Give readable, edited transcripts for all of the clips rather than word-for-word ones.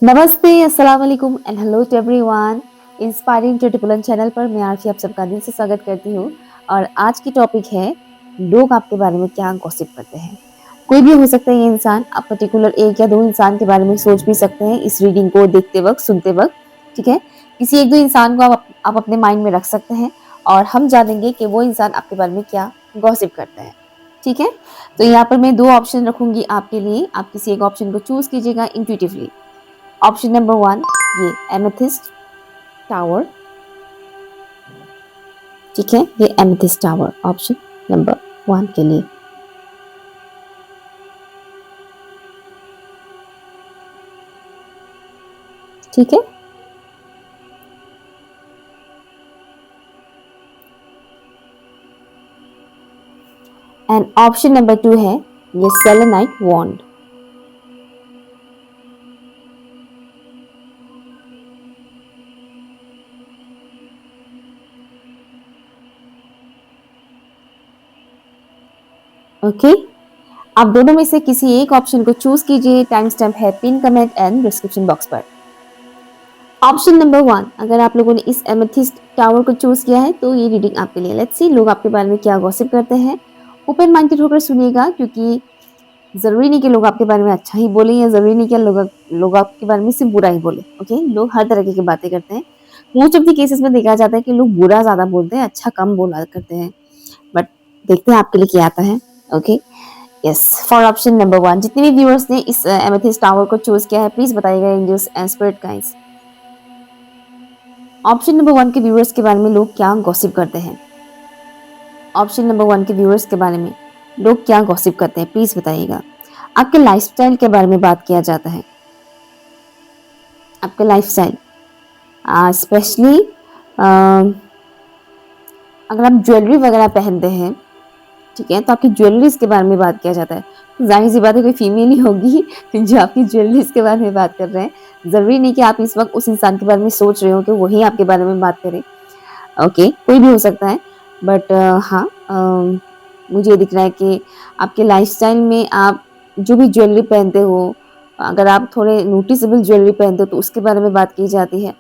नमस्ते, अस्सलाम वालेकुम and hello to everyone. Inspiring ट्रिपुलन चैनल पर मैं आरती आप सबका दिल से स्वागत करती हूँ। और आज की टॉपिक है लोग आपके बारे में क्या गॉसिप करते हैं। कोई भी हो सकता है ये इंसान, आप पर्टिकुलर एक या दो इंसान के बारे में सोच भी सकते हैं इस रीडिंग को देखते वक्त, सुनते वक्त। ठीक है, किसी एक दो इंसान को आप अपने माइंड में रख सकते हैं और हम जानेंगे कि वो इंसान आपके बारे में क्या गॉसिप करते हैं। ठीक है, तो यहाँ पर मैं दो ऑप्शन रखूंगी आपके लिए, आप किसी एक ऑप्शन को चूज कीजिएगा इंट्यूटिवली। ऑप्शन नंबर 1, ये एमेथिस्ट टावर। ठीक है, ये एमेथिस्ट टावर ऑप्शन नंबर 1 के लिए। ठीक है, एंड ऑप्शन नंबर 2 है ये सेलेनाइट वॉन्ड। ओके, आप दोनों में से किसी एक ऑप्शन को चूज कीजिए। टाइम स्टैम्प है pin comment and description box पर। ऑप्शन नंबर 1, अगर आप लोगों ने इस एमेथिस्ट टावर को चूज किया है तो ये रीडिंग आपके लिए। लेट्स सी लोग आपके बारे में क्या गॉसिप करते हैं। ओपन माइंडेड होकर सुनिएगा, क्योंकि जरूरी नहीं कि लोग आपके बारे में अच्छा ही बोले, या जरूरी नहीं कि लोग आपके बारे में सिर्फ बुरा ही बोले। ओके, लोग हर तरह की बातें करते हैं। मोस्ट ऑफ द केसेस में देखा जाता है कि लोग बुरा ज्यादा बोलते हैं, अच्छा कम बोला करते हैं। बट देखते हैं आपके लिए क्या आता है। Okay, yes, for option number 1 जितने भी व्यूअर्स ने इस एमेथिस्ट टावर को चूज किया है, प्लीज बताइएगा angels and spirit guides, option number 1 के व्यूअर्स के बारे में लोग क्या गॉसिप करते हैं। ऑप्शन नंबर 1 के व्यूअर्स के बारे में लोग क्या गॉसिप करते हैं, प्लीज बताइएगा। आपके लाइफस्टाइल के बारे में बात किया जाता है। आपका लाइफस्टाइल स्पेशली अगर आप ज्वेलरी वगैरह पहनते हैं, ठीक है, तो आपकी ज्वेलरीज के बारे में बात किया जाता है। तो जाहिर सी बात है कोई फीमेल ही होगी जो आपकी ज्वेलरीज के बारे में बात कर रहे हैं। जरूरी नहीं कि आप इस वक्त उस इंसान के बारे में सोच रहे हो कि वही आपके बारे में बात करे। ओके, कोई भी हो सकता है। बट हाँ, मुझे ये दिख रहा है कि आपके लाइफस्टाइल में आप जो भी ज्वेलरी पहनते हो, अगर आप थोड़े नोटिसेबल ज्वेलरी पहनते हो तो उसके बारे में बात की जाती है।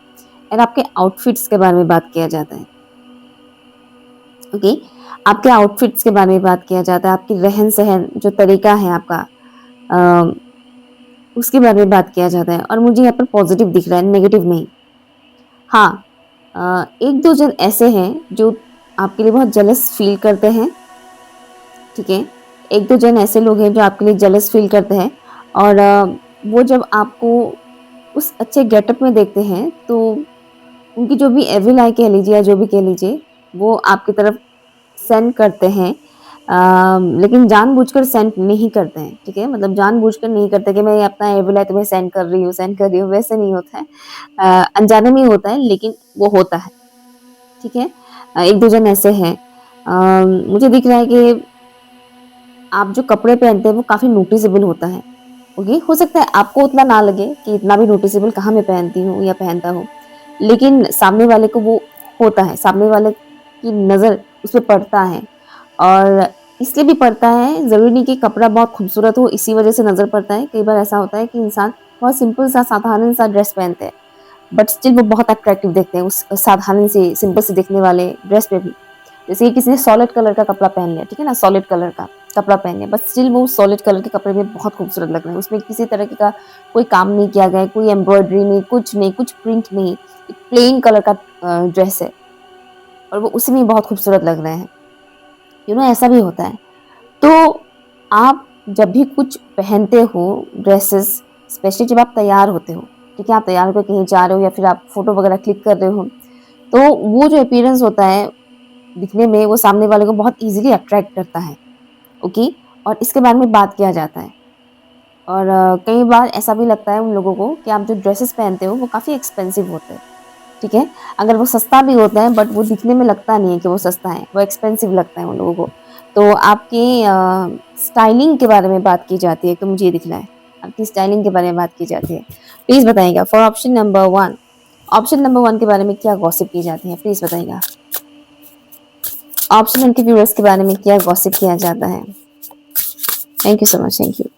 और आपके आउटफिट्स के बारे में बात किया जाता है। ओके, आपके आउटफिट्स के बारे में बात किया जाता है। आपकी रहन सहन जो तरीका है आपका, अ, उसके बारे में बात किया जाता है। और मुझे यहाँ पर पॉजिटिव दिख रहा है, नेगेटिव नहीं। हाँ, एक दो जन ऐसे हैं जो आपके लिए बहुत जेलस फील करते हैं। ठीक है, एक दो जन ऐसे लोग हैं जो आपके लिए जेलस फील करते हैं। और वो जब आपको उस अच्छे गेटअप में देखते हैं तो उनकी जो भी एविल आई कह लीजिए या जो भी कह लीजिए, वो आपकी तरफ सेंड करते हैं। लेकिन जानबूझकर सेंड नहीं करते हैं। ठीक है, मतलब जानबूझकर नहीं करते कि मैं अपना एविल आई तुम्हें सेंड कर रही हूँ, वैसे नहीं होता है। अनजाने में होता है, लेकिन वो होता है। ठीक है, एक दो जन ऐसे हैं। मुझे दिख रहा है कि आप जो कपड़े पहनते हैं वो काफी नोटिसेबल होता है। ओके, हो सकता है आपको उतना ना लगे कि इतना भी नोटिसेबल कहाँ मैं पहनती हूँ या पहनता हूँ, लेकिन सामने वाले को वो होता है। सामने वाले की नजर उस पर पड़ता है। और इसलिए भी पड़ता है, जरूरी नहीं कि कपड़ा बहुत खूबसूरत हो इसी वजह से नजर पड़ता है। कई बार ऐसा होता है कि इंसान बहुत सिंपल सा साधारण सा ड्रेस पहनते हैं, बट स्टिल वो बहुत अट्रैक्टिव देखते हैं उस साधारण से सिंपल से दिखने वाले ड्रेस पे भी। जैसे कि किसी ने सॉलिड कलर का कपड़ा पहन लिया, ठीक है ना, सॉलिड कलर का कपड़ा पहन लिया, बट स्टिल वो सॉलिड कलर के कपड़े में बहुत खूबसूरत लग रहे हैं। उसमें किसी तरह का कोई काम नहीं किया गया है, कोई एम्ब्रॉयडरी नहीं, कुछ नहीं, कुछ प्रिंट नहीं, एक प्लेन कलर का ड्रेस है और वो उसी में बहुत खूबसूरत लग रहे हैं। ऐसा भी होता है। तो आप जब भी कुछ पहनते हो ड्रेसेस, स्पेशली जब आप तैयार होते हो, ठीक है, आप तैयार होकर कहीं जा रहे हो या फिर आप फोटो वगैरह क्लिक कर रहे हो, तो वो जो अपीयरेंस होता है दिखने में, वो सामने वाले को बहुत इजीली अट्रैक्ट करता है। ओके, और इसके बारे में बात किया जाता है। और कई बार ऐसा भी लगता है उन लोगों को कि आप जो ड्रेसेस पहनते हो वो काफ़ी एक्सपेंसिव होते हैं। ठीक है, अगर वो सस्ता भी होता है बट वो दिखने में लगता नहीं है कि वो सस्ता है, वो एक्सपेंसिव लगता है उन लोगों को। तो आपकी स्टाइलिंग के बारे में बात की जाती है, तो मुझे ये दिख रहा है आपकी स्टाइलिंग के बारे में बात की जाती है। प्लीज़ बताइएगा for option number 1, option number 1 के बारे में क्या गॉसिप की जाती है, प्लीज़ बताइएगा। ऑप्शन 1 के व्यूअर्स के बारे में क्या गॉसिप किया जाता है। Thank you so much, thank you.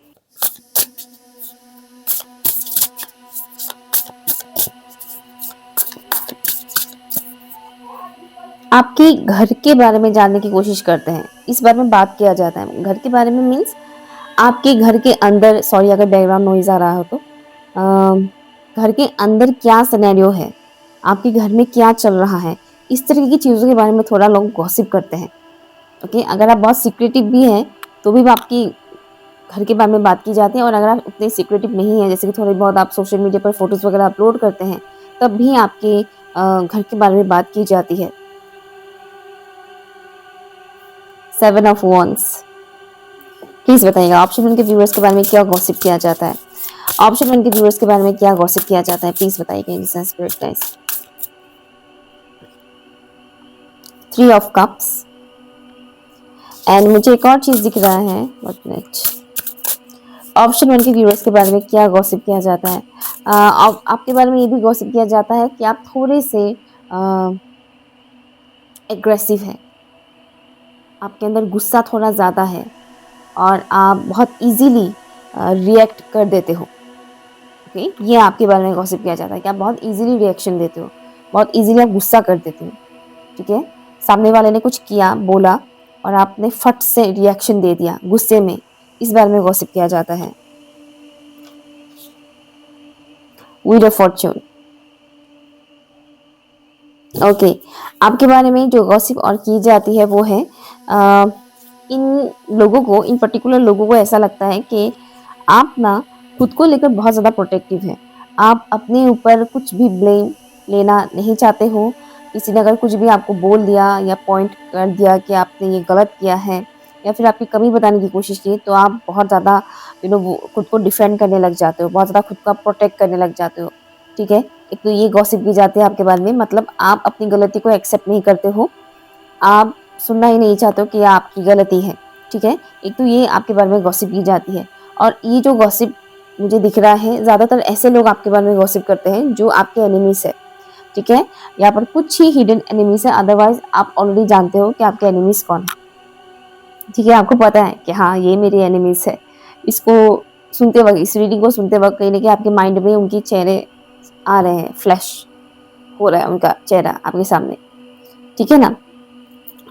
आपके घर के बारे में जानने की कोशिश करते हैं, इस बारे में बात किया जाता है। घर के बारे में मीन्स आपके घर के अंदर, सॉरी अगर बैकग्राउंड नॉइज़ आ रहा हो तो, घर के अंदर क्या सिनेरियो है, आपके घर में क्या चल रहा है, इस तरह की चीज़ों के बारे में थोड़ा लोग गॉसिप करते हैं। ओके, अगर आप बहुत सीक्रेटिव भी हैं, तो भी आपकी घर के बारे में बात की जाती है, और अगर आप उतने सीक्रेटिव नहीं हैं, जैसे कि थोड़ी बहुत आप सोशल मीडिया पर फ़ोटोज़ वगैरह अपलोड करते हैं, तब भी आपके घर के बारे में बात की जाती है। 7 ऑफ वॉन्ड्स, प्लीज़ बताइएगा ऑप्शन 1 के व्यूअर्स के बारे में क्या गॉसिप किया जाता है? ऑप्शन 1 के व्यूअर्स के बारे में क्या गॉसिप किया जाता है? प्लीज़ बताइएगा in spirit guys. 3 of cups, and मुझे एक और चीज़ दिख रहा है, व्हाट नेक्स्ट? ऑप्शन 1 के व्यूअर्स के बारे में क्या गॉसिप किया जाता है? आपके बारे में ये भी गॉसिप किया जाता है कि आप थोड़े से एग्रेसिव हैं, आपके अंदर गुस्सा थोड़ा ज़्यादा है, और आप बहुत इजीली रिएक्ट कर देते हो। ओके, ये आपके बारे में गॉसिप किया जाता है कि आप बहुत इजीली रिएक्शन देते हो, बहुत इजीली आप गुस्सा कर देते हो। ठीक है, सामने वाले ने कुछ किया, बोला, और आपने फट से रिएक्शन दे दिया गुस्से में, इस बारे में गॉसिप किया जाता है। व्हील ऑफ फॉर्च्यून, ओके, आपके बारे में जो गॉसिप और की जाती है वो है इन लोगों को, इन पर्टिकुलर लोगों को ऐसा लगता है कि आप ना खुद को लेकर बहुत ज़्यादा प्रोटेक्टिव हैं। आप अपने ऊपर कुछ भी ब्लेम लेना नहीं चाहते हो। किसी ने अगर कुछ भी आपको बोल दिया या पॉइंट कर दिया कि आपने ये गलत किया है, या फिर आपकी कमी बताने की कोशिश की, तो आप बहुत ज़्यादा खुद को डिफेंड करने लग जाते हो, बहुत ज़्यादा खुद का प्रोटेक्ट करने लग जाते हो। ठीक है, एक तो ये गॉसिप की जाती है आपके बारे में, मतलब आप अपनी गलती को एक्सेप्ट नहीं करते हो, आप सुनना ही नहीं चाहते हो कि आपकी गलती है। ठीक है, एक तो ये आपके बारे में गॉसिप की जाती है। और ये जो गॉसिप मुझे दिख रहा है, ज़्यादातर ऐसे लोग आपके बारे में गॉसिप करते हैं जो आपके एनिमीज है। ठीक है, यहाँ पर कुछ ही हिडन एनिमीज है, अदरवाइज आप ऑलरेडी जानते हो कि आपके एनिमीज कौन है। ठीक है, आपको पता है कि हाँ ये मेरे एनिमीज है। इसको सुनते वक्त, इस रीडिंग को सुनते वक्त कहीं ना कहीं आपके माइंड में उनकी चेहरे आ रहे हैं, फ्लैश हो रहा है उनका चेहरा आपके सामने। ठीक है ना,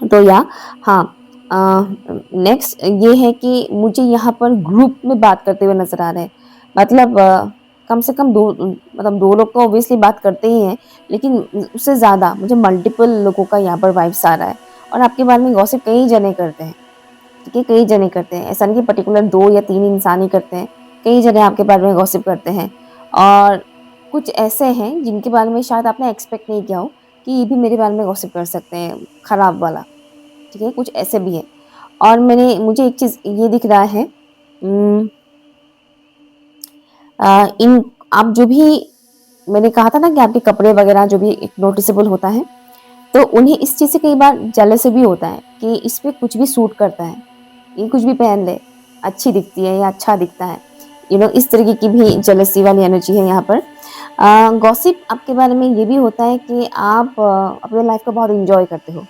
तो या हाँ, नेक्स्ट ये है कि मुझे यहाँ पर ग्रुप में बात करते हुए नजर आ रहे हैं, मतलब कम से कम दो लोग तो ऑब्वियसली बात करते ही हैं, लेकिन उससे ज़्यादा मुझे मल्टीपल लोगों का यहाँ पर वाइब्स आ रहा है, और आपके बारे में गॉसिप कई जने करते हैं। ठीक है, कई जने करते हैं, ऐसा नहीं कि पर्टिकुलर 2 या 3 इंसान ही करते हैं, कई जने आपके बारे में गॉसिप करते हैं। और कुछ ऐसे हैं जिनके बारे में शायद आपने एक्सपेक्ट नहीं किया हो कि ये भी मेरे बारे में गॉसिप कर सकते हैं, खराब वाला। ठीक है, कुछ ऐसे भी है। और मुझे एक चीज़ ये दिख रहा है, इन आप जो भी, मैंने कहा था ना कि आपके कपड़े वगैरह जो भी एक नोटिसेबल होता है, तो उन्हें इस चीज़ से कई बार जेलसी भी होता है कि इस पे कुछ भी सूट करता है, ये कुछ भी पहन ले, अच्छी दिखती है या अच्छा दिखता है, इस तरीके की भी जेलसी वाली एनर्जी है यहाँ पर। गॉसिप आपके बारे में ये भी होता है कि आप अपने लाइफ को बहुत इंजॉय करते हो।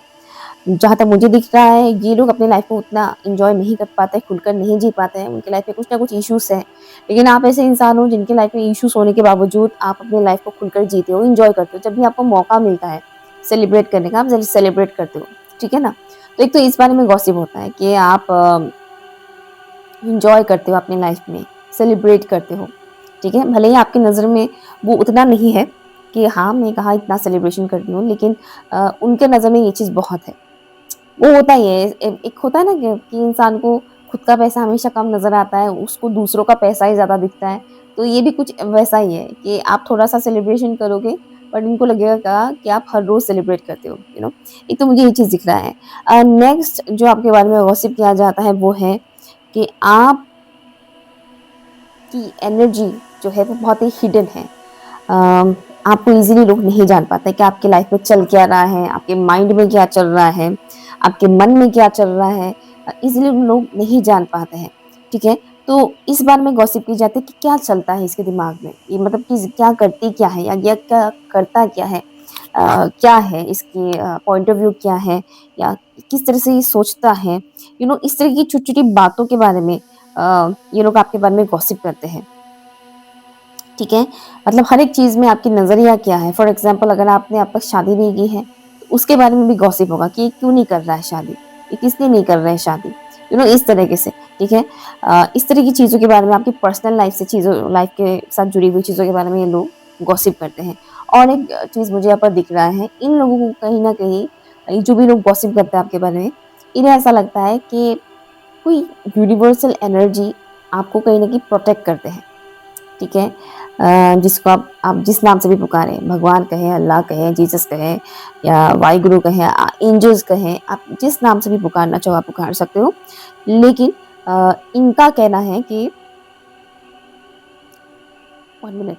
जहाँ तक मुझे दिख रहा है, ये लोग अपने लाइफ को उतना एंजॉय नहीं कर पाते, खुलकर नहीं जी पाते हैं, उनके लाइफ में कुछ ना कुछ इश्यूज हैं। लेकिन आप ऐसे इंसान हो जिनके लाइफ में इश्यूज होने के बावजूद आप अपने लाइफ को खुलकर जीते हो, एंजॉय करते हो। जब भी आपको मौका मिलता है सेलिब्रेट करने का, आप जब सेलिब्रेट करते हो। ठीक है ना, तो एक तो इस बारे में गॉसिप होता है कि आप इंजॉय करते हो अपनी लाइफ में, सेलिब्रेट करते हो। ठीक है, भले ही आपकी नज़र में वो उतना नहीं है कि हाँ मैं कहाँ इतना सेलिब्रेशन करती हूँ, लेकिन उनके नज़र में ये चीज़ बहुत है। वो होता ही है, एक होता है ना कि इंसान को खुद का पैसा हमेशा कम नज़र आता है, उसको दूसरों का पैसा ही ज़्यादा दिखता है। तो ये भी कुछ वैसा ही है कि आप थोड़ा-सा सेलिब्रेशन करोगे, बट इनको लगेगा कि आप हर रोज़ सेलिब्रेट करते हो, एक तो मुझे ये चीज़ दिख रहा है। नेक्स्ट जो आपके बारे में गॉसिप किया जाता है वो है कि आप की एनर्जी जो है वो बहुत ही हिडन है। आपको इजीली लोग नहीं जान पाते कि आपकी लाइफ में चल क्या रहा है, आपके माइंड में क्या चल रहा है, आपके मन में क्या चल रहा है, इजीली लोग नहीं जान पाते हैं। ठीक है, तो इस बारे में गॉसिप की जाती है कि क्या चलता है इसके दिमाग में, ये मतलब कि क्या करती क्या है, या ये क्या करता क्या है, क्या है इसकी पॉइंट ऑफ व्यू क्या है, या किस तरह से ये सोचता है, इस तरह की छोटी-छोटी बातों के बारे में ये लोग आपके बारे में गॉसिप करते हैं। ठीक है, मतलब हर एक चीज़ में आपकी नज़रिया क्या है। फॉर एग्जांपल अगर आपने अब तक शादी नहीं की है, तो उसके बारे में भी गॉसिप होगा कि ये क्यों नहीं कर रहा है शादी, ये किसने नहीं कर रहा है शादी, इस तरीके से। ठीक है, इस तरह की चीज़ों के बारे में, आपकी पर्सनल लाइफ से, चीज़ों लाइफ के साथ जुड़ी हुई चीज़ों के बारे में ये लोग गॉसिप करते हैं। और एक चीज़ मुझे यहाँ पर दिख रहा है, इन लोगों को कहीं न कहीं, ये जो भी लोग गॉसिप करते हैं आपके बारे में, इन्हें ऐसा लगता है कि कोई यूनिवर्सल एनर्जी आपको कहीं न कहीं प्रोटेक्ट करते हैं। ठीक है, जिसको आप जिस नाम से भी पुकारें, भगवान कहें, अल्लाह कहें, जीसस कहें या वाहिगुरु कहें, एंजल्स कहें, आप जिस नाम से भी पुकारना चाहो आप पुकार सकते हो। लेकिन इनका कहना है कि 1 मिनट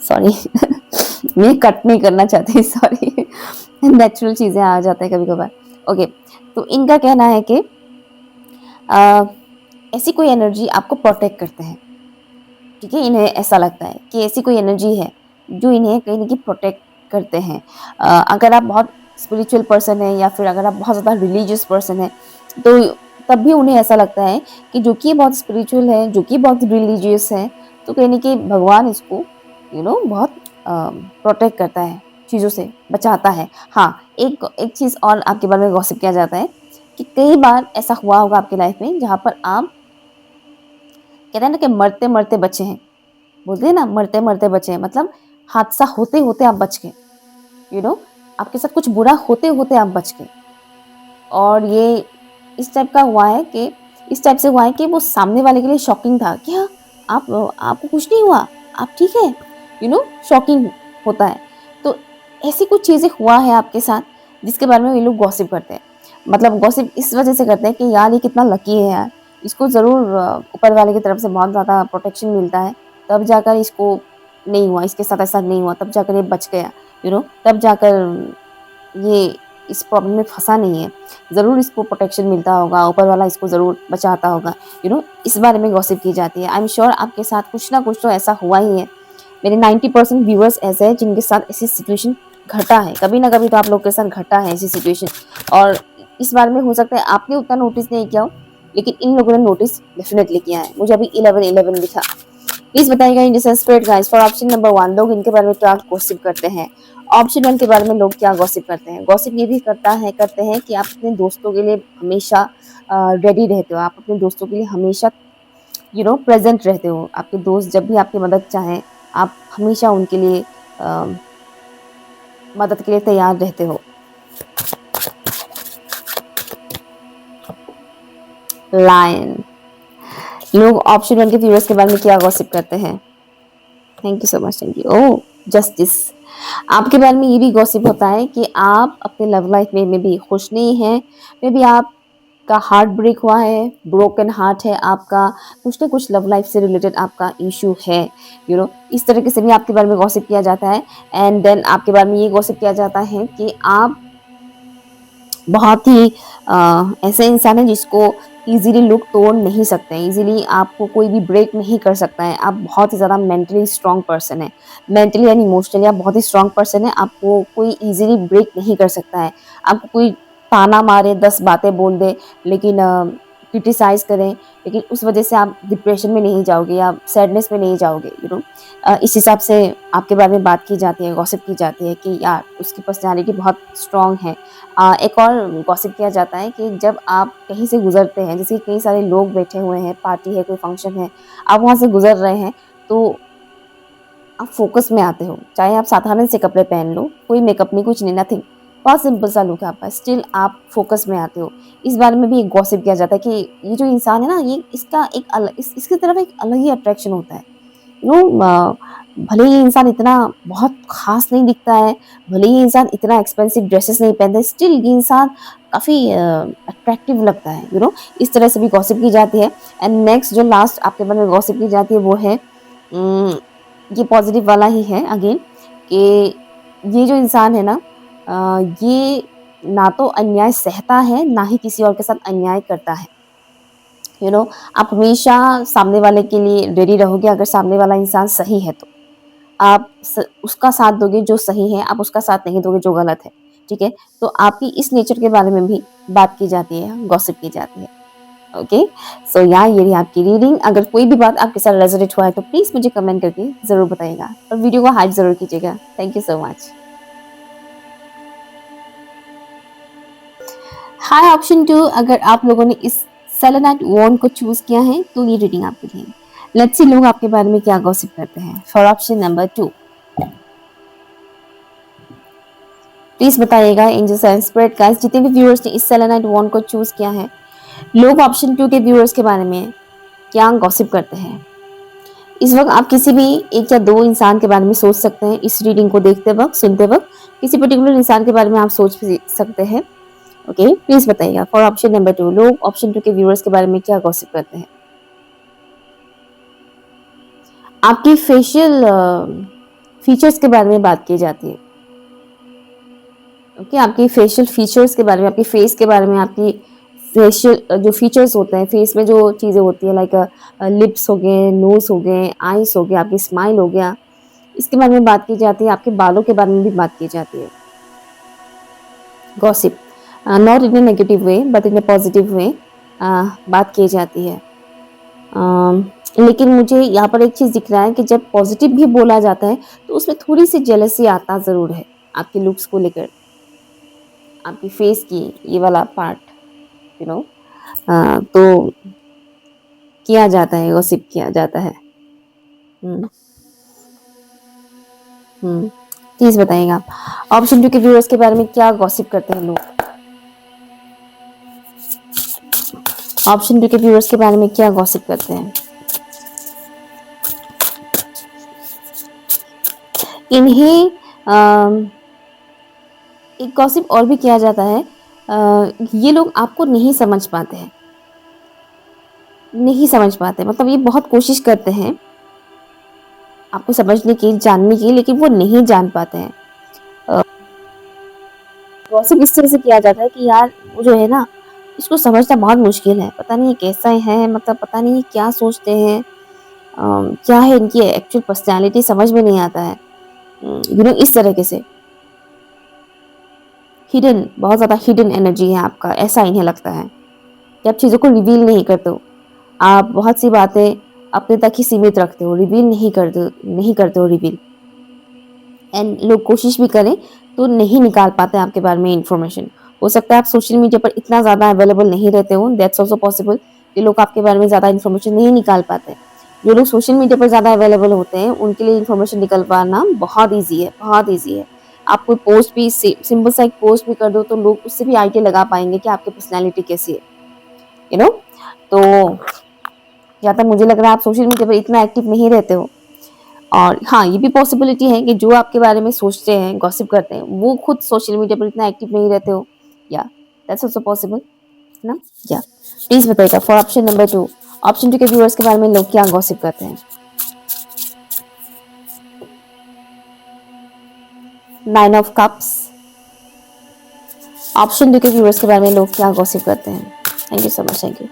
सॉरी मैं कट नहीं करना चाहती, सॉरी नेचुरल चीज़ें आ जाते हैं कभी-कभार। ओके, तो इनका कहना है कि अ, ऐसी कोई एनर्जी आपको प्रोटेक्ट करते हैं। ठीक है, इन्हें ऐसा लगता है कि ऐसी कोई एनर्जी है जो इन्हें कहीं न कहीं प्रोटेक्ट करते हैं। अगर आप बहुत स्पिरिचुअल पर्सन हैं या फिर अगर आप बहुत ज़्यादा रिलीजियस पर्सन हैं, तो तब भी उन्हें ऐसा लगता है कि जो कि बहुत स्पिरिचुअल है, जो कि बहुत रिलीजियस है, तो कहीं न कहीं भगवान इसको बहुत प्रोटेक्ट करता है, चीज़ों से बचाता है। हाँ, एक एक चीज़ और आपके बारे में गॉसिप किया जाता है कि कई बार ऐसा हुआ होगा आपकी लाइफ में जहाँ पर आप, कहते हैं ना कि मरते-मरते बचे हैं। बोलते हैं ना, मरते-मरते बचे हैं, मतलब हादसा होते-होते आप बच गए। यू नो आपके साथ कुछ बुरा होते-होते आप बच गए। और ये इस टाइप का हुआ है कि इस टाइप से हुआ है कि वो सामने वाले के लिए शॉकिंग था कि हाँ, आपको कुछ नहीं हुआ, आप ठीक है, शॉकिंग होता है। तो ऐसी कुछ चीज़ें हुआ है आपके साथ जिसके बारे में ये लोग गॉसिप करते हैं। मतलब गॉसिप इस वजह से करते हैं कि यार ये कितना लकी है यार, इसको ज़रूर ऊपर वाले की तरफ से बहुत ज़्यादा प्रोटेक्शन मिलता है, तब जाकर इसको नहीं हुआ, इसके साथ ऐसा नहीं हुआ, तब जाकर ये बच गया, तब जाकर ये इस प्रॉब्लम में फँसा नहीं है। ज़रूर इसको प्रोटेक्शन मिलता होगा, ऊपर वाला इसको ज़रूर बचाता होगा, इस बारे में गॉसिप की जाती है। आई एम श्योर आपके साथ कुछ ना कुछ तो ऐसा हुआ ही है। मेरे 90% व्यूअर्स ऐसे हैं जिनके साथ ऐसी सिचुएशन घटा है, कभी ना कभी तो आप लोग के साथ घटा है ऐसी सिचुएशन। और इस बारे में हो सकता है आपने उतना नोटिस नहीं किया हो, लेकिन इन लोगों ने नोटिस डेफिनेटली किया है। मुझे अभी 11-11 दिखा। प्लीज बताइएगा इन डिसस्पेक्ट गाइस फॉर ऑप्शन नंबर 1, लोग इनके बारे में क्या गॉसिप करते हैं। ऑप्शन 1 के बारे में लोग क्या गॉसिप करते हैं। गॉसिप ये भी करते हैं कि आप अपने दोस्तों के लिए हमेशा रेडी रहते हो, आप अपने दोस्तों के लिए हमेशा प्रेजेंट रहते हो। आपके दोस्त जब भी आपकी मदद चाहें, आप हमेशा उनके लिए मदद के लिए तैयार रहते हो। लायन, लोग ऑप्शन 1 के व्यूअर्स के बारे में क्या गॉसिप करते हैं। Thank you so much, thank you. Oh, justice, आपके बारे में ये भी गॉसिप होता है कि आप अपने लव लाइफ में भी खुश नहीं हैं, मे बी आपका हार्ट ब्रेक हुआ है, ब्रोकन हार्ट है आपका, कुछ ना कुछ लव लाइफ से रिलेटेड आपका इशू है। इस तरीके से भी आपके बारे में गॉसिप किया जाता है। एंड देन आपके बारे में ये गॉसिप किया जाता है कि आप बहुत ही ऐसे इंसान है जिसको इजीली लोग तोड़ नहीं सकते हैं, इजीली आपको कोई भी ब्रेक नहीं कर सकता है। आप बहुत ही ज़्यादा मेंटली स्ट्रॉन्ग पर्सन है, मेंटली एंड इमोशनली आप बहुत ही स्ट्रॉन्ग पर्सन है। आपको कोई इजीली ब्रेक नहीं कर सकता है। आपको कोई ताना मारे, 10 बातें बोल दे, लेकिन क्रिटिसाइज करें, लेकिन उस वजह से आप डिप्रेशन में नहीं जाओगे या सैडनेस में नहीं जाओगे। इस हिसाब से आपके बारे में बात की जाती है, गॉसिप की जाती है कि यार उसकी पर्सनैलिटी बहुत स्ट्रॉन्ग है। एक और गॉसिप किया जाता है कि जब आप कहीं से गुजरते हैं, जैसे कई सारे लोग बैठे हुए हैं, पार्टी है, कोई फंक्शन है, आप वहाँ से गुजर रहे हैं, तो आप फोकस में आते हो। चाहे आप साधारण से कपड़े पहन लो, कोई मेकअप नहीं, कुछ नहीं, नथिंग, बहुत सिंपल सा लुक है आपका, स्टिल आप फोकस में आते हो। इस बारे में भी एक गॉसिप किया जाता है कि ये जो इंसान है ना, ये इसका एक अलग इसकी तरफ एक अलग ही अट्रैक्शन होता है। भले ही इंसान इतना बहुत खास नहीं दिखता है, भले ही इंसान इतना एक्सपेंसिव ड्रेसेस नहीं पहनता, स्टिल ये इंसान काफ़ी अट्रैक्टिव लगता है। इस तरह से भी गॉसिप की जाती है। एंड नेक्स्ट जो लास्ट आपके बारे में गॉसिप की जाती है वो है, ये पॉजिटिव वाला ही है अगेन, कि ये जो इंसान है ना, ये ना तो अन्याय सहता है, ना ही किसी और के साथ अन्याय करता है। आप हमेशा सामने वाले के लिए रेडी रहोगे। अगर सामने वाला इंसान सही है तो आप उसका साथ दोगे जो सही है, आप उसका साथ नहीं दोगे जो गलत है। ठीक है, तो आपकी इस नेचर के बारे में भी बात की जाती है, गॉसिप की जाती है। ओके, सो ये रही आपकी रीडिंग। अगर कोई भी बात आपके साथ रेजोनेट हुआ है तो प्लीज़ मुझे कमेंट करके ज़रूर बताइएगा और वीडियो को हाइप ज़रूर कीजिएगा। Thank you so much. Hi option 2, अगर आप लोगों ने इस सेलेनाइट वॉन्ड को चूज किया है तो ये रीडिंग आपके लिए। लेट्स सी लोग आपके बारे में क्या गॉसिप करते हैं। फॉर ऑप्शन नंबर 2, प्लीज बताइएगा एंजल्स एंड स्पिरिट गाइस, जितने भी व्यूअर्स ने इस सेलेनाइट वॉन्ड को चूज किया है, लोग ऑप्शन 2 के व्यूअर्स के बारे में क्या गॉसिप करते हैं। इस वक्त आप किसी भी एक या दो इंसान के बारे में सोच सकते हैं। इस रीडिंग को देखते वक्त, सुनते वक्त किसी पर्टिकुलर इंसान के बारे में आप सोच भी सकते हैं। ओके, प्लीज बताइएगा फॉर ऑप्शन नंबर 2, लोग ऑप्शन 2 के व्यूअर्स के बारे में क्या गॉसिप करते हैं। आपकी फेशियल फीचर्स के बारे में बात की जाती है। ओके, आपकी फेशियल फीचर्स के बारे में, आपकी फेस के बारे में, आपकी फेशियल जो फीचर्स होते हैं, फेस में जो चीज़ें होती है, लाइक लिप्स हो गए, नोज हो गए, आईज हो गया, आपकी स्माइल हो गया, इसके बारे में बात की जाती है। आपके बालों के बारे में भी बात की जाती है। Gossip not in A negative way but in A positive way बात की जाती है। लेकिन मुझे यहाँ पर एक चीज़ दिख रहा है कि जब पॉजिटिव भी बोला जाता है तो उसमें थोड़ी सी जेलसी आता ज़रूर है, आपके लुक्स को लेकर, आपकी फेस की ये वाला पार्ट, यू नो, तो किया जाता है, गॉसिप किया जाता है। हम्म हम्म प्लीज बताइएगा आप ऑप्शन 2 के व्यूअर्स के बारे में क्या गॉसिप करते हैं लोग। ऑप्शन 2 के व्यूअर्स के बारे में क्या गॉसिप करते हैं। इन्हें एक गॉसिप और भी किया जाता है, ये लोग आपको नहीं समझ पाते हैं, नहीं समझ पाते, मतलब ये बहुत कोशिश करते हैं आपको समझने की, जानने की, लेकिन वो नहीं जान पाते हैं। गॉसिप इस तरह से किया जाता है कि यार वो जो है ना, इसको समझना बहुत मुश्किल है, पता नहीं कैसा है, मतलब पता नहीं क्या सोचते हैं, क्या है इनकी एक्चुअल पर्सनैलिटी, समझ में नहीं आता है, यू नो, इस तरीके से हिडन, बहुत ज़्यादा हिडन एनर्जी है आपका, ऐसा इन्हें लगता है कि आप चीज़ों को रिवील नहीं करते हो, आप बहुत सी बातें अपने तक ही सीमित रखते हो, रिवील नहीं करते हो रिवील। एंड लोग कोशिश भी करें तो नहीं निकाल पाते आपके बारे में इंफॉर्मेशन। हो सकता है आप सोशल मीडिया पर इतना ज़्यादा अवेलेबल नहीं रहते हो, दैट्स ऑल्सो पॉसिबल कि लोग आपके बारे में ज़्यादा इन्फॉर्मेशन नहीं निकाल पाते। जो लोग सोशल मीडिया पर ज़्यादा अवेलेबल होते हैं उनके लिए इन्फॉर्मेशन निकल पाना बहुत ईजी है, बहुत ईजी है। आप कोई पोस्ट भी, सिंपल सा एक पोस्ट भी कर दो तो लोग उससे भी आइडिया लगा पाएंगे कि आपकी पर्सनैलिटी कैसी है, यू नो। तो जहाँ तक मुझे लग रहा है आप सोशल मीडिया पर इतना एक्टिव नहीं रहते हो। और हाँ, ये भी पॉसिबिलिटी है कि जो आपके बारे में सोचते हैं, गॉसिप करते हैं, वो खुद सोशल मीडिया पर इतना एक्टिव नहीं रहते हो। या दैट्स आल्सो पॉसिबल, है ना। या प्लीज बताइएगा फॉर ऑप्शन नंबर 2, ऑप्शन 2 के व्यूअर्स के बारे में लोग क्या गॉसिप करते हैं। 9 ऑफ कप्स, ऑप्शन 2 के व्यूअर्स के बारे में लोग क्या गॉसिप करते हैं। Thank you so much, thank you.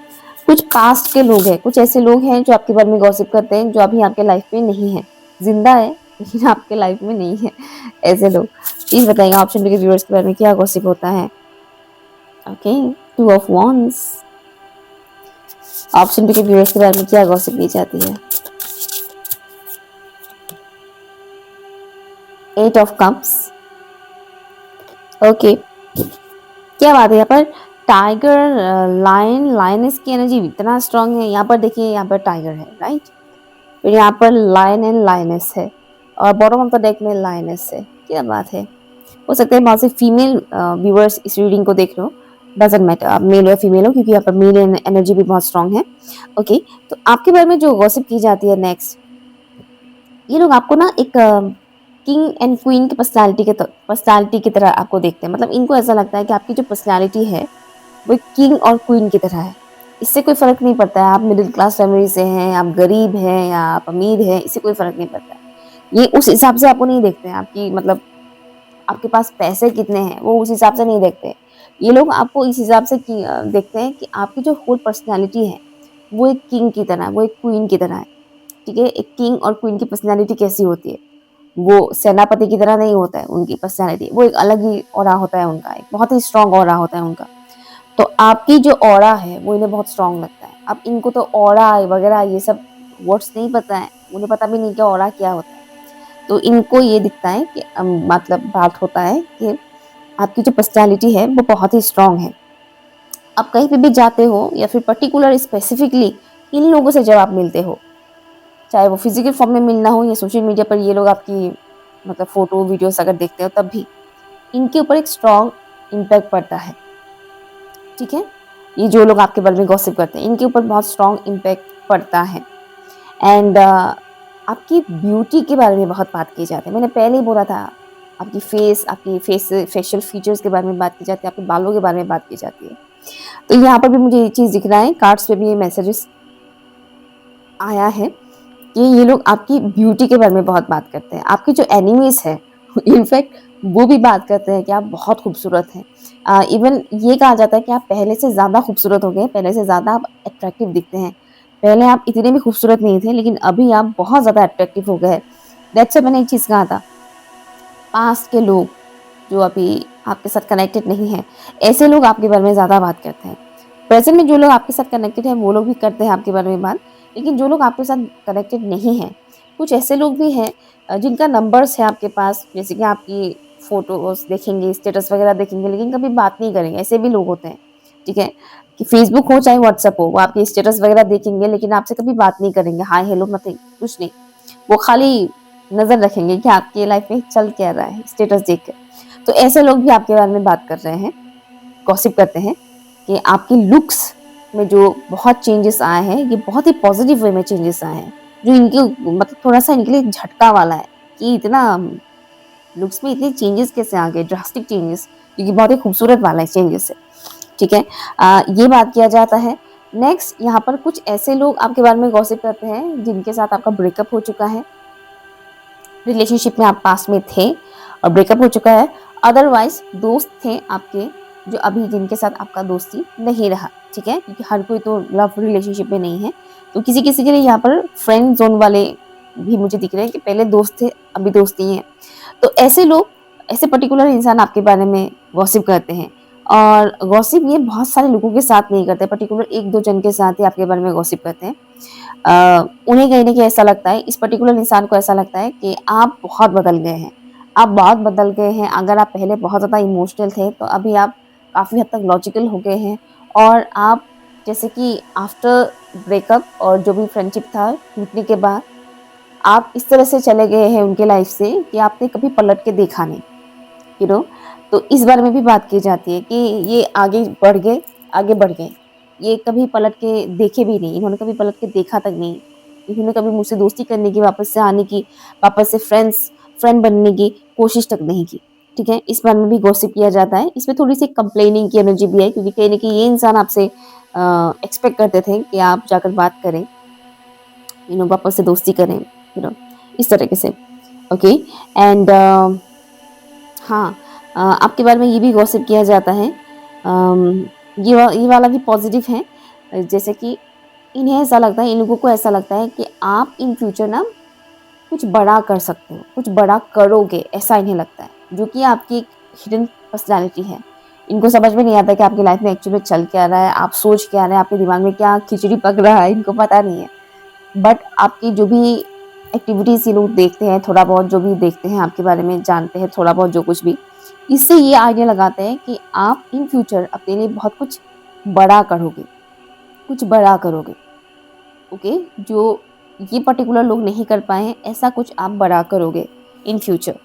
कुछ पास्ट के लोग हैं, कुछ ऐसे लोग हैं जो आपके बारे में गॉसिप करते हैं, जो अभी आपके लाइफ में नहीं है, जिंदा है लेकिन आपके लाइफ में नहीं है, ऐसे लोग। प्लीज बताइएगा ऑप्शन 2 के व्यूअर्स के बारे में क्या गॉसिप होता है। ओके, 2 ऑफ wands, ऑप्शन 2 के व्यूअर्स के बारे में क्या गॉसिप की जाती है। 8 ऑफ कप्स, ओके, क्या बात है। यहाँ पर टाइगर, लायन, लायनेस की एनर्जी इतना स्ट्रांग है। यहाँ पर देखिए, यहाँ पर टाइगर है, राइट, फिर यहाँ पर लायन एंड लायनेस है, और बॉटम ऑफ द डेक में लायनेस है। क्या बात है। हो सकता है बहुत से फीमेल व्यूअर्स इस रीडिंग को देख रहे हो, डजेंट मैटर आप मेल या फीमेल हो, क्योंकि यहाँ पर मेल एनर्जी भी बहुत स्ट्रांग है। ओके, तो आपके बारे में जो गॉसिप की जाती है नेक्स्ट, ये लोग आपको ना एक किंग एंड क्वीन की पर्सनालिटी की तरह आपको देखते हैं। मतलब इनको ऐसा लगता है कि आपकी जो पर्सनालिटी है वो किंग और क्वीन की तरह है। इससे कोई फर्क नहीं पड़ता है आप मिडिल क्लास फैमिली से हैं, आप गरीब हैं या आप अमीर हैं, इससे कोई फर्क नहीं पड़ता है। ये उस हिसाब से आपको नहीं देखते हैं, आपकी मतलब आपके पास पैसे कितने हैं वो उस हिसाब से नहीं देखते। ये लोग आपको इस हिसाब से देखते हैं कि आपकी जो होल पर्सनैलिटी है वो एक किंग की तरह है, वो एक क्वीन की तरह है। ठीक है, एक किंग और क्वीन की पर्सनैलिटी कैसी होती है, वो सेनापति की तरह नहीं होता है उनकी पर्सनैलिटी, वो एक अलग ही ऑरा होता है उनका, एक बहुत ही स्ट्रांग ऑरा होता है उनका। तो आपकी जो ऑरा है वो इन्हें बहुत स्ट्रांग लगता है। अब इनको तो ऑरा वगैरह ये सब वर्ड्स नहीं पता है, उन्हें पता भी नहीं कि ऑरा क्या होता है। तो इनको ये दिखता है कि मतलब बात होता है कि आपकी जो पर्सनैलिटी है वो बहुत ही स्ट्रांग है, आप कहीं पे भी जाते हो या फिर पर्टिकुलर स्पेसिफिकली इन लोगों से जब आप मिलते हो, चाहे वो फिजिकल फॉर्म में मिलना हो या सोशल मीडिया पर ये लोग आपकी मतलब फोटो वीडियोस अगर देखते हो, तब भी इनके ऊपर एक स्ट्रॉन्ग इम्पैक्ट पड़ता है। ठीक है, ये जो लोग आपके बारे में गॉसिप करते हैं इनके ऊपर बहुत स्ट्रॉन्ग इम्पैक्ट पड़ता है। एंड आपकी ब्यूटी के बारे में बहुत बात की जाती है। मैंने पहले ही बोला था, आपकी फेशियल फीचर्स के बारे में बात की जाती है, आपके बालों के बारे में बात की जाती है। तो यहाँ पर भी मुझे ये चीज़ दिख रहा है, कार्ड्स पे भी ये मैसेजेस आया है कि ये लोग आपकी ब्यूटी के बारे में बहुत बात करते हैं। आपके जो एनिमीज है इनफैक्ट वो भी बात करते हैं कि आप बहुत खूबसूरत हैं। इवन ये कहा जाता है कि आप पहले से ज़्यादा खूबसूरत हो गए, पहले से ज़्यादा आप अट्रैक्टिव दिखते हैं। पहले आप इतने भी खूबसूरत नहीं थे, लेकिन अभी आप बहुत ज़्यादा अट्रैक्टिव हो गए। दैट्स व्हाई मैंने एक चीज़ कहा था, पास्ट के लोग जो अभी आपके साथ कनेक्टेड नहीं है, ऐसे लोग आपके बारे में ज़्यादा बात करते हैं। प्रेजेंट में जो लोग आपके साथ कनेक्टेड हैं वो लोग भी करते हैं आपके बारे में बात, लेकिन जो लोग आपके साथ कनेक्टेड नहीं हैं, कुछ ऐसे लोग भी हैं जिनका नंबर्स है आपके पास, जैसे कि आपकी फ़ोटोज़ देखेंगे, स्टेटस वगैरह देखेंगे, लेकिन कभी बात नहीं करेंगे, ऐसे भी लोग होते हैं। ठीक है? कि फेसबुक हो चाहे व्हाट्सएप हो, वो आपके स्टेटस वगैरह देखेंगे, लेकिन आपसे कभी बात नहीं करेंगे, हाय हेलो नथिंग, कुछ नहीं। वो खाली नज़र रखेंगे कि आपकी लाइफ में चल क्या रहा है स्टेटस देख के। तो ऐसे लोग भी आपके बारे में बात कर रहे हैं, गॉसिप करते हैं कि आपकी लुक्स में जो बहुत चेंजेस आए हैं, ये बहुत ही पॉजिटिव वे में चेंजेस आए हैं, जो इनके मतलब थोड़ा-सा इनके लिए झटका वाला है कि इतना लुक्स में इतने चेंजेस कैसे आ गए, ड्रास्टिक चेंजेस, क्योंकि बहुत ही खूबसूरत वाला चेंजेस है। ठीक है? ये बात किया जाता है। नेक्स्ट यहाँ पर कुछ ऐसे लोग आपके बारे में गॉसिप करते हैं जिनके साथ आपका ब्रेकअप हो चुका है, रिलेशनशिप में आप पास्ट में थे और ब्रेकअप हो चुका है। अदरवाइज दोस्त थे आपके जो अभी जिनके साथ आपका दोस्ती नहीं रहा। ठीक है, क्योंकि हर कोई तो लव रिलेशनशिप में नहीं है, तो किसी किसी के लिए यहाँ पर फ्रेंड जोन वाले भी मुझे दिख रहे हैं कि पहले दोस्त थे अभी दोस्ती हैं। तो ऐसे लोग, ऐसे पर्टिकुलर इंसान आपके बारे में गॉसिप करते हैं, और गॉसिप ये बहुत सारे लोगों के साथ नहीं करते, पर्टिकुलर एक दो जन के साथ ही आपके बारे में गॉसिप करते हैं। उन्हें कहीं न कहीं ऐसा लगता है, इस पर्टिकुलर इंसान को ऐसा लगता है कि आप बहुत बदल गए हैं, आप बहुत बदल गए हैं। अगर आप पहले बहुत ज़्यादा इमोशनल थे, तो अभी आप काफ़ी हद तक लॉजिकल हो गए हैं, और आप जैसे कि आफ्टर ब्रेकअप और जो भी फ्रेंडशिप था टूटने के बाद, आप इस तरह से चले गए हैं उनके लाइफ से कि आपने कभी पलट के देखा नहीं, यू नो। तो इस बारे में भी बात की जाती है कि ये आगे बढ़ गए। ये कभी पलट के देखे भी नहीं, इन्होंने कभी पलट के देखा तक नहीं। इन्होंने कभी मुझसे दोस्ती करने की, वापस से आने की, वापस से फ्रेंड बनने की कोशिश तक नहीं की। ठीक है? इस बारे में भी गॉसिप किया जाता है। इसमें थोड़ी-सी कंप्लेनिंग की एनर्जी भी है, क्योंकि कहीं न कहीं ये इंसान आपसे एक्सपेक्ट करते थे कि आप जाकर बात करें, वापस से दोस्ती करें, इस तरीके से। ओके। एंड हाँ, आपके बारे में ये भी गॉसिप किया जाता है। ये वाला भी पॉजिटिव है। जैसे कि इन्हें ऐसा लगता है, इन लोगों को ऐसा लगता है कि आप इन फ्यूचर ना कुछ बड़ा कर सकते हो, कुछ बड़ा करोगे, ऐसा इन्हें लगता है, जो कि आपकी एक हिडन पर्सनैलिटी है। इनको समझ में नहीं आता कि आपकी लाइफ में एक्चुअली में चल क्या रहा है, आप सोच क्या रहे हैं, आपके दिमाग में क्या खिचड़ी पक रहा है, इनको पता नहीं है। बट आपकी जो भी एक्टिविटीज़ ये लोग देखते हैं, थोड़ा बहुत जो भी देखते हैं आपके बारे में, जानते हैं थोड़ा बहुत जो कुछ भी, इससे ये आइडिया लगाते हैं कि आप इन फ्यूचर अपने लिए बहुत कुछ बड़ा करोगे, कुछ बड़ा करोगे। ओके, जो ये पर्टिकुलर लोग नहीं कर पाए हैं, ऐसा कुछ आप बड़ा करोगे in future.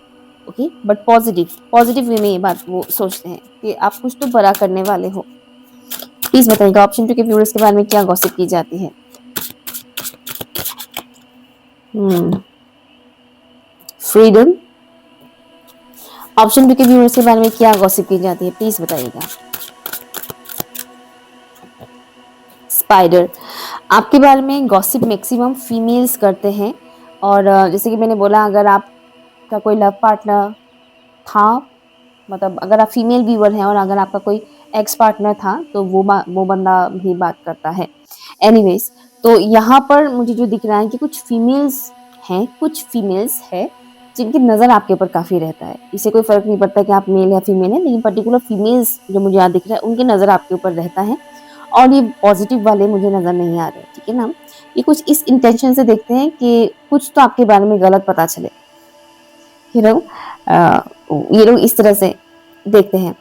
Okay, but positive way में ये बात वो सोचते हैं कि आप कुछ तो बड़ा करने वाले हो। प्लीज बताइएगा ऑप्शन 2 के व्यूअर्स के बारे में क्या गॉसिप की जाती है। फ्रीडम। ऑप्शन 2 के व्यूअर्स के बारे में क्या गॉसिप की जाती है, प्लीज बताइएगा। स्पाइडर। आपके बारे में गॉसिप मैक्सिमम फीमेल्स करते हैं, और जैसे कि मैंने बोला, अगर आपका कोई लव पार्टनर था, मतलब अगर आप फीमेल व्यूअर हैं और अगर आपका कोई एक्स पार्टनर था, तो वो बंदा भी बात करता है। एनीवेज, तो यहाँ पर मुझे जो दिख रहा है कि कुछ फीमेल्स है जिनकी नज़र आपके ऊपर काफ़ी रहता है। इससे कोई फ़र्क नहीं पड़ता कि आप मेल या फीमेल हैं, लेकिन पर्टिकुलर फीमेल्स जो मुझे यहाँ दिख रहा है, उनकी नज़र आपके ऊपर रहता है, और ये पॉजिटिव वाले मुझे नज़र नहीं आ रहे। ठीक है ना? ये कुछ इस इंटेंशन से देखते हैं कि कुछ तो आपके बारे में गलत पता चले, ये लोग इस तरह से देखते हैं।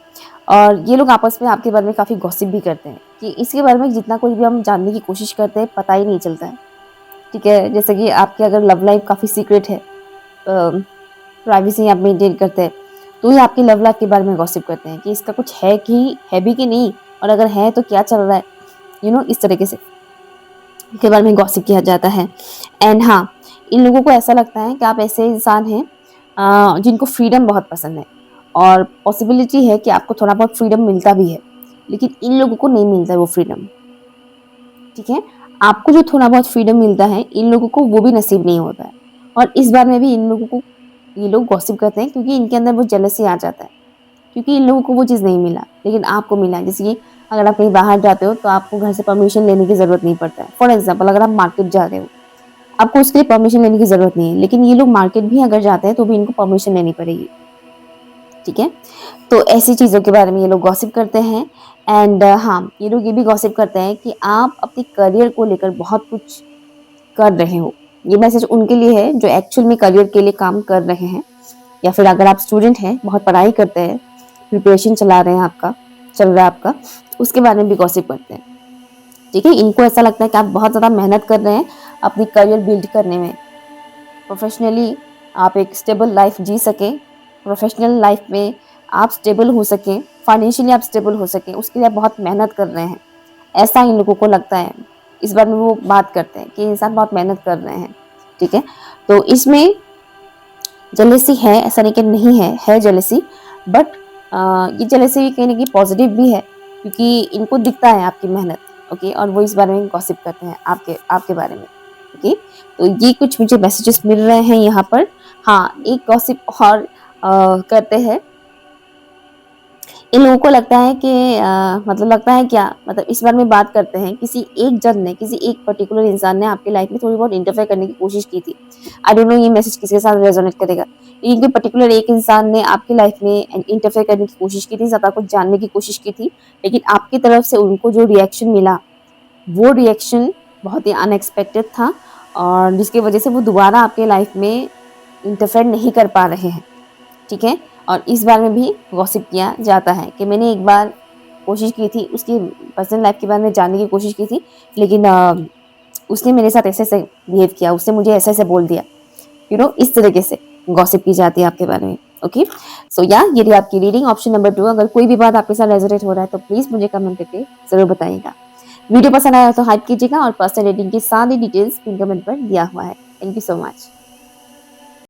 और ये लोग आपस में आपके बारे में काफ़ी गॉसिप भी करते हैं कि इसके बारे में जितना कोई भी हम जानने की कोशिश करते हैं पता ही नहीं चलता है। ठीक है, जैसे कि आपकी अगर लव लाइफ काफ़ी सीक्रेट है, प्राइवेसी आप मेंटेन करते हैं, तो ये आपकी लव लाइफ के बारे में गॉसिप करते हैं कि इसका कुछ है भी कि नहीं, और अगर है तो क्या चल रहा है, इस तरीके से के बारे में गॉसिप किया जाता है। एंड हाँ, इन लोगों को ऐसा लगता है कि आप ऐसे इंसान हैं जिनको फ्रीडम बहुत पसंद है, और पॉसिबिलिटी है कि आपको थोड़ा बहुत फ्रीडम मिलता भी है, लेकिन इन लोगों को नहीं मिलता है वो फ्रीडम। ठीक है, आपको जो थोड़ा बहुत फ्रीडम मिलता है, इन लोगों को वो भी नसीब नहीं होता है, और इस बारे में भी इन लोगों को ये लोग गॉसिप करते हैं क्योंकि इनके अंदर वो जेलसी आ जाता है, क्योंकि इन लोगों को वो चीज़ नहीं मिला लेकिन आपको मिला है। जैसे कि अगर आप कहीं बाहर जाते हो तो आपको घर से परमिशन लेने की ज़रूरत नहीं पड़ता है। फॉर एग्जांपल, अगर आप मार्केट जा रहे हो, आपको उसके लिए परमिशन लेने की ज़रूरत नहीं है, लेकिन ये लोग मार्केट भी अगर जाते हैं तो भी इनको परमिशन लेनी पड़ेगी। ठीक है, तो ऐसी चीज़ों के बारे में ये लोग गॉसिप करते हैं। एंड हाँ, ये लोग ये भी गॉसिप करते हैं कि आप अपने करियर को लेकर बहुत कुछ कर रहे हो। ये मैसेज उनके लिए है जो एक्चुअल में करियर के लिए काम कर रहे हैं, या फिर अगर आप स्टूडेंट हैं, बहुत पढ़ाई करते हैं, प्रिपरेशन चला रहे हैं, चल रहा है आपका, उसके बारे में भी गॉसिप करते हैं। ठीक है, इनको ऐसा लगता है कि आप बहुत ज़्यादा मेहनत कर रहे हैं अपनी करियर बिल्ड करने में, प्रोफेशनली आप एक स्टेबल लाइफ जी सकें, प्रोफेशनल लाइफ में आप स्टेबल हो सकें, फाइनेंशियली आप स्टेबल हो सकें, उसके लिए आप बहुत मेहनत कर रहे हैं, ऐसा इन लोगों को लगता है। इस बारे में वो बात करते हैं कि इंसान बहुत मेहनत कर रहे हैं। ठीक है, तो इसमें जेलेसी है, ऐसा नहीं कि नहीं है, जेलेसी, बट ये जेलेसी कहीं ना कहीं पॉजिटिव भी है क्योंकि इनको दिखता है आपकी मेहनत। ओके, और वो इस बारे में गॉसिप करते हैं आपके आपके बारे में। ओके, तो ये कुछ मुझे मैसेजेस मिल रहे हैं यहाँ पर। हाँ, एक गॉसिप और करते हैं। इन लोगों को लगता है कि मतलब लगता है क्या, मतलब इस बारे में बात करते हैं, किसी एक जन ने, किसी एक पर्टिकुलर इंसान ने आपकी लाइफ में थोड़ी बहुत इंटरफेयर करने की कोशिश की थी। आई डोंट नो ये मैसेज किसके साथ रेजोनेट करेगा, लेकिन कोई पर्टिकुलर एक इंसान ने आपकी लाइफ में इंटरफेयर करने की कोशिश की थी, ज़्यादा कुछ जानने की कोशिश की थी, लेकिन आपकी तरफ से उनको जो रिएक्शन मिला, वो रिएक्शन बहुत ही अनएक्सपेक्टेड था, और जिसकी वजह से वो दोबारा आपके लाइफ में इंटरफेयर नहीं कर पा रहे हैं। ठीक है, और इस बारे में भी गॉसिप किया जाता है कि मैंने एक बार कोशिश की थी, उसकी पर्सनल लाइफ के बारे में जानने की कोशिश की थी, लेकिन उसने मेरे साथ ऐसे-ऐसे बिहेव किया, उसने मुझे ऐसे-ऐसे बोल दिया। इस तरीके से गॉसिप की जाती है आपके बारे में। ओके, सो या ये रही आपकी रीडिंग ऑप्शन नंबर 2। अगर कोई भी बात आपके साथ रेजोनेट हो रहा है तो प्लीज़ मुझे कमेंट करके ज़रूर बताइएगा। वीडियो पसंद आया तो हाइप कीजिएगा, और पर्सनल रीडिंग की सारी डिटेल्स पिन कमेंट पर दिया हुआ है। Thank you so much.